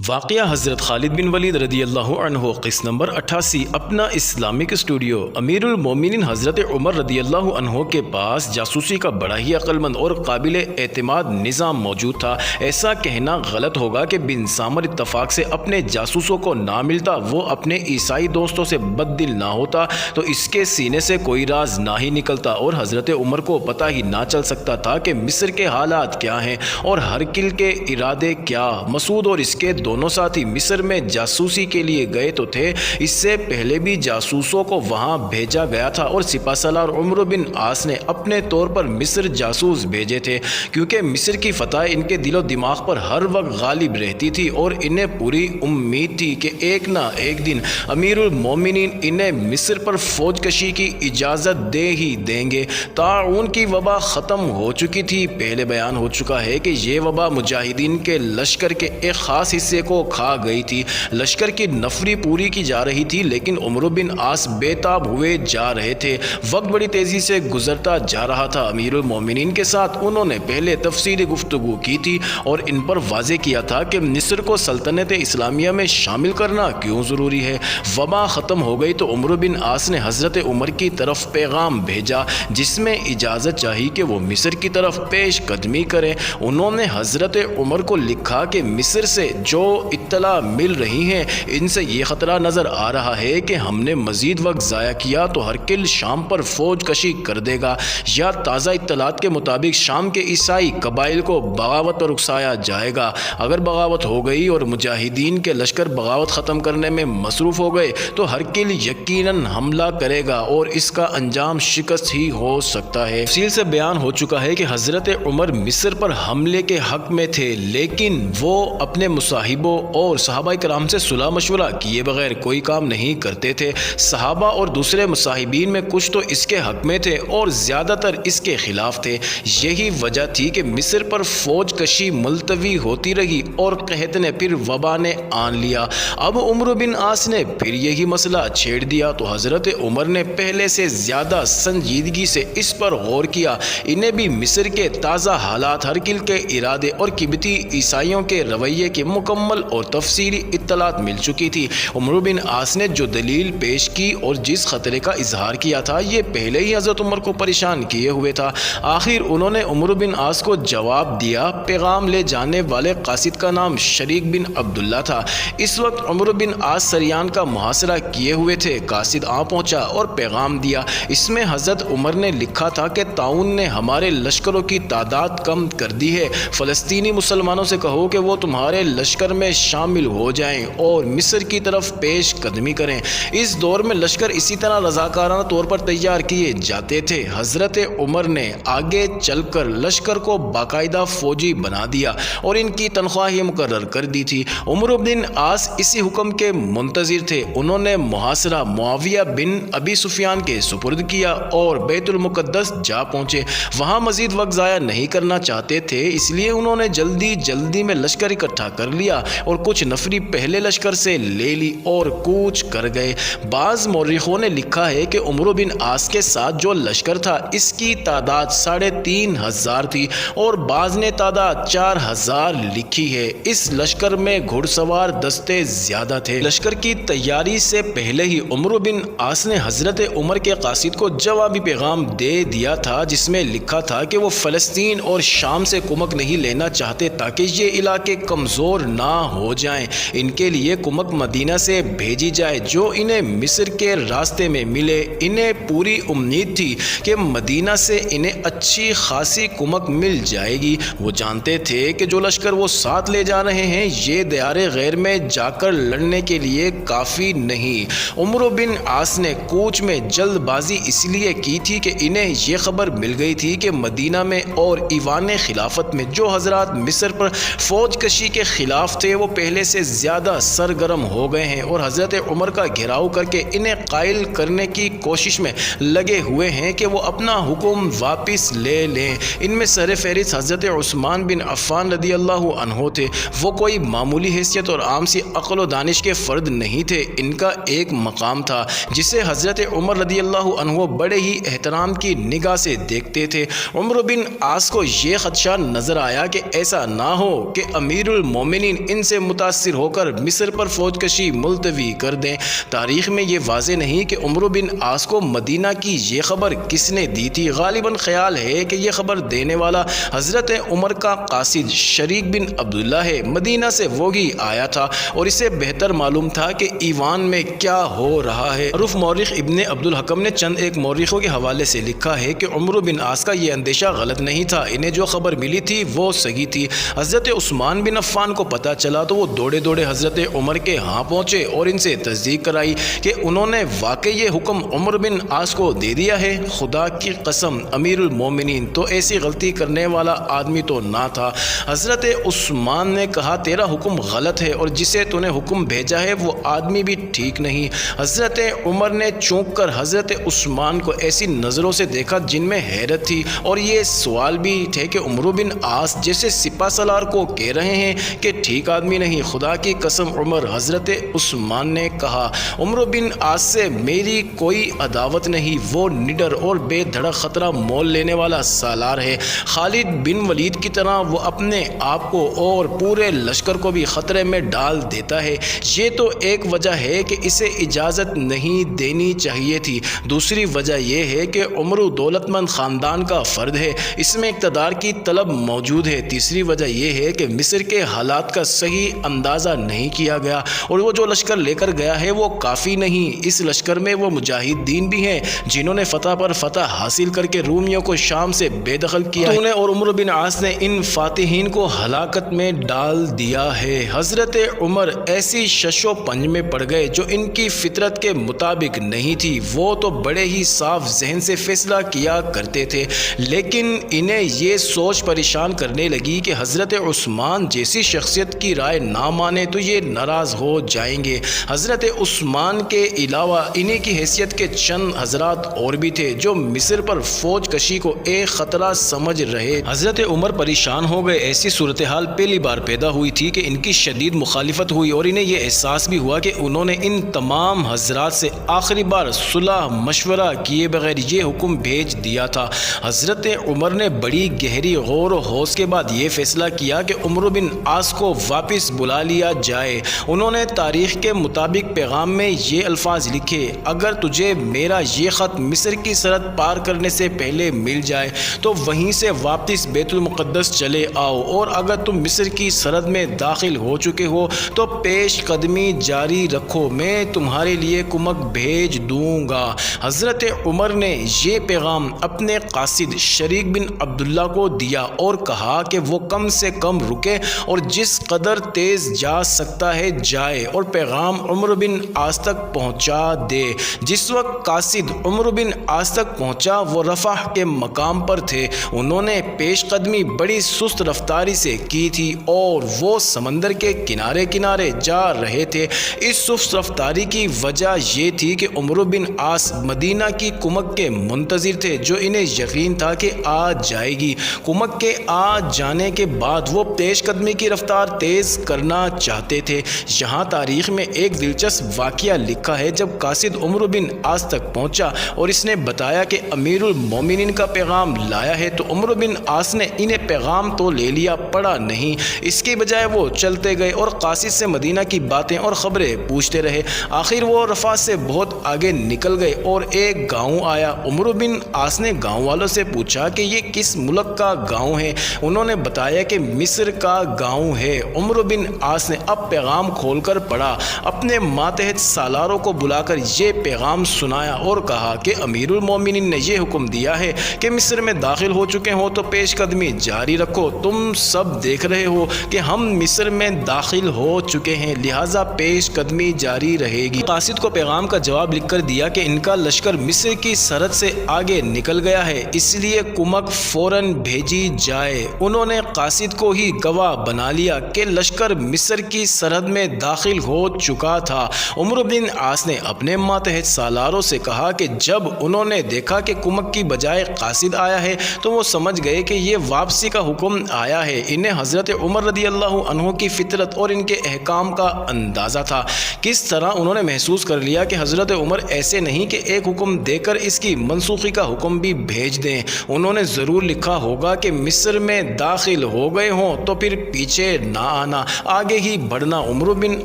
واقعہ حضرت خالد بن ولید رضی اللہ عنہ قسط نمبر 88 اپنا اسلامک اسٹوڈیو۔ امیر المومنین حضرت عمر رضی اللہ عنہ کے پاس جاسوسی کا بڑا ہی عقلمند اور قابل اعتماد نظام موجود تھا۔ ایسا کہنا غلط ہوگا کہ بن سامر اتفاق سے اپنے جاسوسوں کو نہ ملتا، وہ اپنے عیسائی دوستوں سے بد دل نہ ہوتا تو اس کے سینے سے کوئی راز نہ ہی نکلتا اور حضرت عمر کو پتہ ہی نہ چل سکتا تھا کہ مصر کے حالات کیا ہیں اور ہرقل کے ارادے کیا۔ مسعود اور اس کے دونوں ساتھی مصر میں جاسوسی کے لیے گئے تو تھے، اس سے پہلے بھی جاسوسوں کو وہاں بھیجا گیا تھا اور سپہ سالار عمرو بن عاص نے اپنے طور پر مصر جاسوس بھیجے تھے، کیونکہ مصر کی فتح ان کے دل و دماغ پر ہر وقت غالب رہتی تھی اور انہیں پوری امید تھی کہ ایک نہ ایک دن امیر المومنین انہیں مصر پر فوج کشی کی اجازت دے ہی دیں گے۔ طاعون کی وبا ختم ہو چکی تھی۔ پہلے بیان ہو چکا ہے کہ یہ وبا مجاہدین کے لشکر کے ایک خاص حصے کو کھا گئی تھی۔ لشکر کی نفری پوری کی جا رہی تھی، لیکن عمرو بن عاص بے تاب ہوئے جا رہے تھے۔ وقت بڑی تیزی سے گزرتا جا رہا تھا۔ امیر المومنین کے ساتھ انہوں نے پہلے تفصیلی گفتگو کی تھی اور ان پر واضح کیا تھا کہ مصر کو سلطنت اسلامیہ میں شامل کرنا کیوں ضروری ہے۔ وبا ختم ہو گئی تو عمرو بن عاص نے حضرت عمر کی طرف پیغام بھیجا جس میں اجازت چاہی کہ وہ مصر کی طرف پیش قدمی کریں۔ انہوں نے حضرت عمر کو لکھا کہ مصر سے جو اطلاع مل رہی ہیں ان سے یہ خطرہ نظر آ رہا ہے کہ ہم نے مزید وقت ضائع کیا تو ہرقل شام پر فوج کشی کر دے گا، یا تازہ اطلاعات کے مطابق شام کے عیسائی قبائل کو بغاوت پر اکسایا جائے گا۔ اگر بغاوت ہو گئی اور مجاہدین کے لشکر بغاوت ختم کرنے میں مصروف ہو گئے تو ہرقل یقیناً حملہ کرے گا اور اس کا انجام شکست ہی ہو سکتا ہے۔ تفصیل سے بیان ہو چکا ہے کہ حضرت عمر مصر پر حملے کے حق میں تھے، لیکن وہ اپنے مصاحبوں اور صحابہ کرام سے صلح مشورہ کیے بغیر کوئی کام نہیں کرتے تھے۔ صحابہ اور دوسرے مصاحبین میں کچھ تو اس کے حق میں تھے اور زیادہ تر اس کے خلاف تھے۔ یہی وجہ تھی کہ مصر پر فوج کشی ملتوی ہوتی رہی اور قحط نے پھر وبا نے آن لیا۔ اب عمرو بن عاص نے پھر یہی مسئلہ چھیڑ دیا تو حضرت عمر نے پہلے سے زیادہ سنجیدگی سے اس پر غور کیا۔ انہیں بھی مصر کے تازہ حالات، ہرقل کے ارادے اور قبطی عیسائیوں کے رویے کی مکمل اور تفصیلی اطلاعات مل چکی تھی۔ عمرو بن عاص نے جو دلیل پیش کی اور جس خطرے کا اظہار کیا تھا یہ پہلے ہی حضرت عمر کو پریشان کیے ہوئے تھا۔ آخر انہوں نے عمرو بن عاص کو جواب دیا۔ پیغام لے جانے والے قاصد کا نام شریک بن عبداللہ تھا۔ اس وقت عمرو بن عاص سریان کا محاصرہ کیے ہوئے تھے۔ قاصد آ پہنچا اور پیغام دیا۔ اس میں حضرت عمر نے لکھا تھا کہ طاعون نے ہمارے لشکروں کی تعداد کم کر دی ہے، فلسطینی مسلمانوں سے کہو کہ وہ تمہارے لشکر میں شامل ہو جائیں اور مصر کی طرف پیش قدمی کریں۔ اس دور میں لشکر اسی طرح رضاکارانہ طور پر تیار کیے جاتے تھے۔ حضرت عمر نے آگے چل کر لشکر کو باقاعدہ فوجی بنا دیا اور ان کی تنخواہیں مقرر کر دی تھی۔ عمرو بن عاص اسی حکم کے منتظر تھے۔ انہوں نے محاصرہ معاویہ بن ابی سفیان کے سپرد کیا اور بیت المقدس جا پہنچے۔ وہاں مزید وقت ضائع نہیں کرنا چاہتے تھے، اس لیے انہوں نے جلدی میں لشکر اکٹھا کر لیا اور کچھ نفری پہلے لشکر سے لے لی اور کوچ کر گئے۔ بعض مورخوں نے لکھا ہے کہ عمرو بن عاص کے ساتھ جو لشکر تھا اس کی تعداد 3500 تھی اور بعض نے تعداد 4000 لکھی ہے۔ اس لشکر میں گھڑ سوار دستے زیادہ تھے۔ لشکر کی تیاری سے پہلے ہی عمرو بن عاص نے حضرت عمر کے قاصد کو جوابی پیغام دے دیا تھا جس میں لکھا تھا کہ وہ فلسطین اور شام سے کمک نہیں لینا چاہتے تاکہ یہ علاقے کمزور نہ ہو جائیں۔ ان کے لیے کمک مدینہ سے بھیجی جائے جو انہیں مصر کے راستے میں ملے۔ انہیں پوری امید تھی کہ مدینہ سے انہیں اچھی خاصی کمک مل جائے گی۔ وہ جانتے تھے کہ جو لشکر وہ ساتھ لے جا رہے ہیں یہ دیار غیر میں جا کر لڑنے کے لیے کافی نہیں۔ عمرو بن عاص نے کوچ میں جلد بازی اس لیے کی تھی کہ انہیں یہ خبر مل گئی تھی کہ مدینہ میں اور ایوان خلافت میں جو حضرات مصر پر فوج کشی کے خلاف تھے وہ پہلے سے زیادہ زیادہ سرگرم ہو گئے ہیں اور حضرت عمر کا گھیراؤ کر کے انہیں قائل کرنے کی کوشش میں لگے ہوئے ہیں کہ وہ اپنا حکم واپس لے لیں۔ ان میں سر فہرست حضرت عثمان بن عفان رضی اللہ عنہ تھے۔ وہ کوئی معمولی حیثیت اور عام سی عقل و دانش کے فرد نہیں تھے، ان کا ایک مقام تھا جسے حضرت عمر رضی اللہ عنہ بڑے ہی احترام کی نگاہ سے دیکھتے تھے۔ عمر بن عاص کو یہ خدشہ نظر آیا کہ ایسا نہ ہو کہ امیر المومنین ان سے متاثر ہو کر مصر پر فوج کشی ملتوی کر دیں۔ تاریخ میں یہ واضح نہیں کہ عمر بن عاص کو مدینہ کی یہ خبر کس نے دی تھی۔ غالباً خیال ہے کہ یہ خبر دینے والا حضرت عمر کا قاصد شریک بن عبداللہ ہے۔ مدینہ سے وہی آیا تھا اور اسے بہتر معلوم تھا کہ ایوان میں کیا ہو رہا ہے۔ معروف مورخ ابن عبد الحکم نے چند ایک مورخوں کے حوالے سے لکھا ہے کہ عمر بن عاص کا یہ اندیشہ غلط نہیں تھا، انہیں جو خبر ملی تھی وہ صحیح تھی۔ حضرت عثمان بن عفان کو پتہ چلا تو وہ دوڑے دوڑے حضرت عمر کے ہاں پہنچے اور ان سے تصدیق کرائی کہ انہوں نے واقعی یہ حکم عمر بن عاص کو دے دیا ہے۔ خدا کی قسم امیر المومنین تو ایسی غلطی کرنے والا آدمی تو نہ تھا۔ حضرت عثمان نے کہا تیرا حکم غلط ہے اور جسے تو نے حکم بھیجا ہے وہ آدمی بھی ٹھیک نہیں۔ حضرت عمر نے چونک کر حضرت عثمان کو ایسی نظروں سے دیکھا جن میں حیرت تھی اور یہ سوال بھی تھے کہ عمر بن عاص جیسے سپہ سالار کو کہہ رہے ہیں کہ ٹھیک آدمی نہیں۔ خدا کی قسم عمر، حضرت عثمان نے کہا، عمر بن عاص سے میری کوئی عداوت نہیں، وہ نڈر اور بے دھڑک خطرہ مول لینے والا سالار ہے۔ خالد بن ولید کی طرح وہ اپنے آپ کو اور پورے لشکر کو بھی خطرے میں ڈال دیتا ہے۔ یہ تو ایک وجہ ہے کہ اسے اجازت نہیں دینی چاہیے تھی۔ دوسری وجہ یہ ہے کہ عمر دولت مند خاندان کا فرد ہے، اس میں اقتدار کی طلب موجود ہے۔ تیسری وجہ یہ ہے کہ مصر کے حالات کا صحیح اندازہ نہیں کیا گیا اور وہ جو لشکر لے کر گیا ہے وہ کافی نہیں۔ اس لشکر میں وہ مجاہدین بھی ہیں جنہوں نے فتح پر فتح حاصل کر کے رومیوں کو شام سے بے دخل کیا ہے اور عمر بن عاص نے ان فاتحین کو ہلاکت میں ڈال دیا ہے۔ حضرت عمر ایسی شش و پنج میں پڑ گئے جو ان کی فطرت کے مطابق نہیں تھی۔ وہ تو بڑے ہی صاف ذہن سے فیصلہ کیا کرتے تھے، لیکن انہیں یہ سوچ پریشان کرنے لگی کہ حضرت عثمان جیسی شخصیت کی رائے نہ مانے تو یہ ناراض ہو جائیں گے۔ حضرت عثمان کے علاوہ انہی کی حیثیت کے چند حضرات اور بھی تھے جو مصر پر فوج کشی کو ایک خطرہ سمجھ رہے۔ حضرت عمر پریشان ہو گئے۔ ایسی صورتحال پہلی بار پیدا ہوئی تھی کہ ان کی شدید مخالفت ہوئی اور انہیں یہ احساس بھی ہوا کہ انہوں نے ان تمام حضرات سے آخری بار صلح مشورہ کیے بغیر یہ حکم بھیج دیا تھا۔ حضرت عمر نے بڑی گہری غور و خوض کے بعد یہ فیصلہ کیا کہ عمر بن عاص کو واپس بلا لیا جائے۔ انہوں نے تاریخ کے مطابق پیغام میں یہ الفاظ لکھے، اگر تجھے میرا یہ خط مصر کی سرحد پار کرنے سے پہلے مل جائے تو وہیں سے واپس بیت المقدس چلے آؤ، اور اگر تم مصر کی سرحد میں داخل ہو چکے ہو تو پیش قدمی جاری رکھو، میں تمہارے لیے کمک بھیج دوں گا۔ حضرت عمر نے یہ پیغام اپنے قاصد شریک بن عبداللہ کو دیا اور کہا کہ وہ کم سے کم رکے اور جس قدر تیز جا سکتا ہے جائے اور پیغام عمر بن عاص تک پہنچا دے۔ جس وقت قاصد عمر بن عاص تک پہنچا وہ رفح کے مقام پر تھے۔ انہوں نے پیش قدمی بڑی سست رفتاری سے کی تھی اور وہ سمندر کے کنارے کنارے جا رہے تھے۔ اس سست رفتاری کی وجہ یہ تھی کہ عمر بن عاص مدینہ کی کمک کے منتظر تھے جو انہیں یقین تھا کہ آ جائے گی۔ کمک کے آ جانے کے بعد وہ پیش قدمی کی رفتار تیز کرنا چاہتے تھے۔ یہاں تاریخ میں ایک دلچسپ واقعہ لکھا ہے۔ جب قاصد عمر بن عاص تک پہنچا اور اس نے بتایا کہ امیر المومنین کا پیغام لایا ہے تو عمر بن عاص نے انہیں پیغام تو لے لیا، پڑھا نہیں، اس کی بجائے وہ چلتے گئے اور قاصد سے مدینہ کی باتیں اور خبریں پوچھتے رہے۔ آخر وہ رفح سے بہت آگے نکل گئے اور ایک گاؤں آیا۔ عمر بن عاص نے گاؤں والوں سے پوچھا کہ یہ کس ملک کا گاؤں ہے؟ انہوں نے بتایا کہ مصر کا گاؤں ہے۔ عمر بن عاص نے اب پیغام کھول کر پڑھا، اپنے ماتحت سالاروں کو بلا کر یہ پیغام سنایا اور کہا کہ امیر المومنین نے یہ حکم دیا ہے کہ مصر میں داخل ہو چکے ہو تو پیش قدمی جاری رکھو۔ تم سب دیکھ رہے ہو کہ ہم مصر میں داخل ہو چکے ہیں، لہٰذا پیش قدمی جاری رہے گی۔ قاصد کو پیغام کا جواب لکھ کر دیا کہ ان کا لشکر مصر کی سرحد سے آگے نکل گیا ہے، اس لیے کمک فوراً بھیجی جائے۔ انہوں نے مقاصد کو ہی گواہ بنا لیا کہ لشکر مصر کی سرحد میں داخل ہو چکا تھا۔ عمرو بن عاص نے اپنے ماتحت سالاروں سے کہا کہ جب انہوں نے دیکھا کہ کمک کی بجائے قاصد آیا ہے تو وہ سمجھ گئے کہ یہ واپسی کا حکم آیا ہے۔ انہیں حضرت عمر رضی اللہ عنہ کی فطرت اور ان کے احکام کا اندازہ تھا۔ کس طرح انہوں نے محسوس کر لیا کہ حضرت عمر ایسے نہیں کہ ایک حکم دے کر اس کی منسوخی کا حکم بھی بھیج دیں، انہوں نے ضرور لکھا ہوگا کہ مصر میں داخل ہو گئے ہوں تو پھر پیچھے نہ آنا، آگے ہی بڑھنا۔ عمرو بن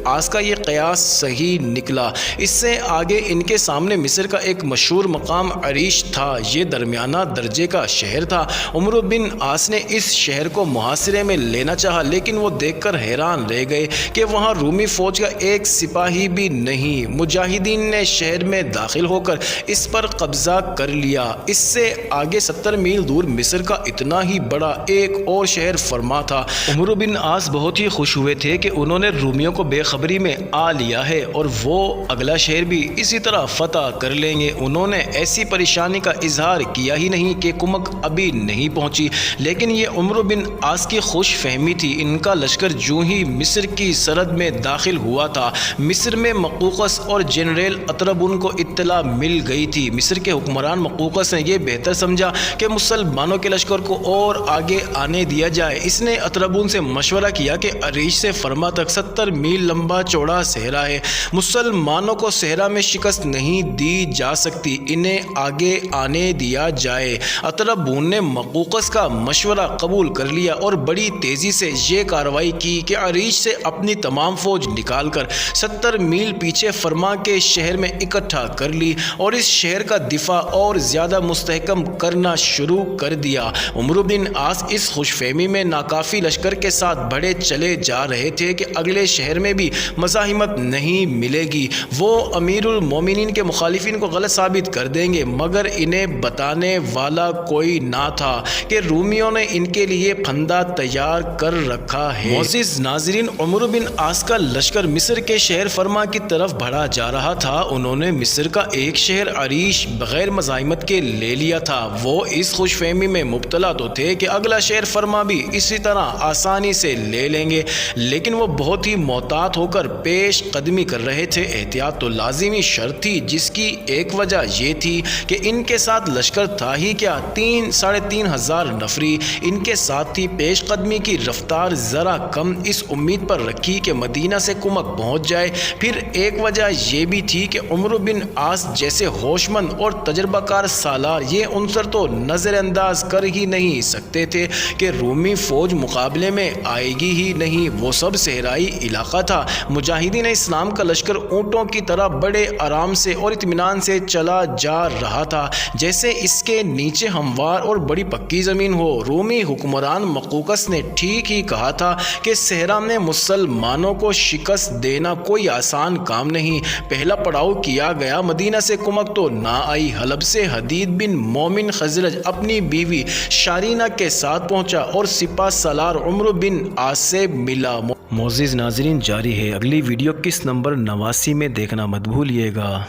عاص کا یہ قیاس صحیح نکلا۔ اس سے آگے ان کے سامنے مصر کا ایک مشہور مقام عریش تھا۔ یہ درمیانہ درجے کا شہر تھا۔ عمرو بن عاص نے اس شہر کو محاصرے میں لینا چاہا، لیکن وہ دیکھ کر حیران رہ گئے کہ وہاں رومی فوج کا ایک سپاہی بھی نہیں۔ مجاہدین نے شہر میں داخل ہو کر اس پر قبضہ کر لیا۔ اس سے آگے 70 میل دور مصر کا اتنا ہی بڑا ایک اور شہر فرما تھا۔ عمرو بن عاص بہت ہی خوش ہوئے تھے کہ انہوں نے رومیوں کو بے خبری میں آ لیا ہے اور وہ اگلا شہر بھی اسی طرح فتح کر لیں گے۔ انہوں نے ایسی پریشانی کا اظہار کیا ہی نہیں کہ کمک ابھی نہیں پہنچی، لیکن یہ عمرو بن عاص کی خوش فہمی تھی۔ ان کا لشکر جو ہی مصر کی سرحد میں داخل ہوا تھا، مصر میں مقوقس اور جنرل اطربون کو اطلاع مل گئی تھی۔ مصر کے حکمران مقوقس نے یہ بہتر سمجھا کہ مسلمانوں کے لشکر کو اور آگے آنے دیا جائے۔ اس نے اطربون سے مشورہ کیا کہ عریش سے فرما تک 70 میل لمبا چوڑا صحرا ہے، مسلمانوں کو صحرا میں شکست نہیں دی جا سکتی، انہیں آگے آنے دیا جائے۔ اطربون نے مقوقس کا مشورہ قبول کر لیا اور بڑی تیزی سے یہ کارروائی کی کہ عریش سے اپنی تمام فوج نکال کر 70 میل پیچھے فرما کے شہر میں اکٹھا کر لی اور اس شہر کا دفاع اور زیادہ مستحکم کرنا شروع کر دیا۔ عمرو بن عاص اس خوش فہمی میں ناکافی لشکر کے ساتھ بڑھے چلے جا رہے تھے کہ اگلے شہر میں بھی مزاحمت نہیں ملے گی، وہ امیر المومنین کے مخالفین کو غلط ثابت کر دیں گے، مگر انہیں بتانے والا کوئی نہ تھا کہ رومیوں نے ان کے لیے پھندا تیار کر رکھا ہے۔ معزز ناظرین، عمرو بن عاص کا لشکر مصر کے شہر فرما کی طرف بڑھا جا رہا تھا۔ انہوں نے مصر کا ایک شہر عریش بغیر مزاحمت کے لے لیا تھا۔ وہ اس خوش فہمی میں مبتلا تو تھے کہ اگلا شہر فرما بھی اسی طرح آسانی سے لے لیں گے، لیکن وہ بہت ہی محتاط ہو کر پیش قدمی کر رہے تھے۔ احتیاط تو لازمی شرط تھی، جس کی ایک وجہ یہ تھی کہ ان کے ساتھ لشکر تھا ہی کیا، 3,500 نفری ان کے ساتھ تھی۔ پیش قدمی کی رفتار ذرا کم اس امید پر رکھی کہ مدینہ سے کمک پہنچ جائے۔ پھر ایک وجہ یہ بھی تھی کہ عمرو بن عاص جیسے ہوش مند اور تجربہ کار سالار یہ عنصر تو نظر انداز کر ہی نہیں سکتے تھے کہ رومی فوج مقابلے میں آئے گی ہی نہیں۔ وہ سب صحرائی علاقہ تھا۔ مجاہدین اسلام کا لشکر اونٹوں کی طرح بڑے آرام سے اور اطمینان سے چلا جا رہا تھا، جیسے اس کے نیچے ہموار اور بڑی پکی زمین ہو۔ رومی حکمران مقوقس نے ٹھیک ہی کہا تھا کہ صحرا میں مسلمانوں کو شکست دینا کوئی آسان کام نہیں۔ پہلا پڑاؤ کیا گیا، مدینہ سے کمک تو نہ آئی۔ حلب سے حدید بن مومن خزرج اپنی بیوی شارینہ کے ساتھ پہنچا اور سپہ سالار عمرو بن عاص سے ملا۔ معزز ناظرین، جاری ہے اگلی ویڈیو کس نمبر 89 میں دیکھنا مت بھولیے گا۔